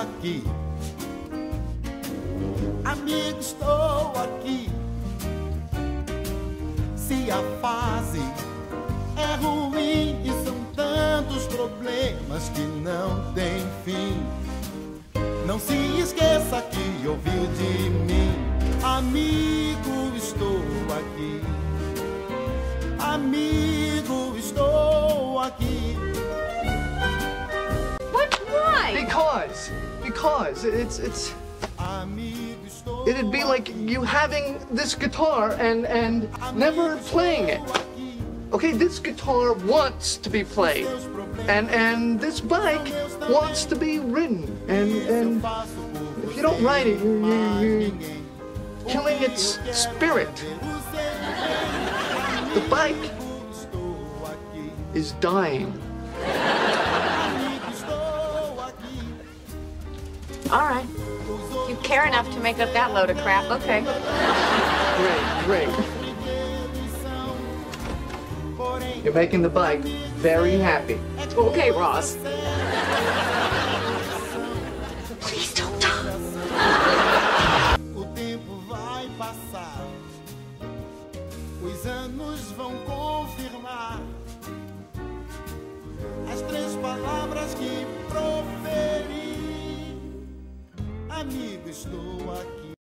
aqui. Amigo, estou aqui. Se a fase é ruim e são tantos problemas que não tem fim, não se esqueça que ouviu de mim. Amigo, estou aqui. Amigo, estou aqui. What? Why? Because it'd be like you having this guitar and never playing it. Okay, this guitar wants to be played, and this bike wants to be ridden, and if you don't ride it, you're killing its spirit. The bike is dying. All right. You care enough to make up that load of crap, okay. Great. You're making the bike very happy. Okay, Ross. Please don't talk. O tempo vai passar, os anos vão confirmar as três palavras que proferi. Amigo, estou aqui.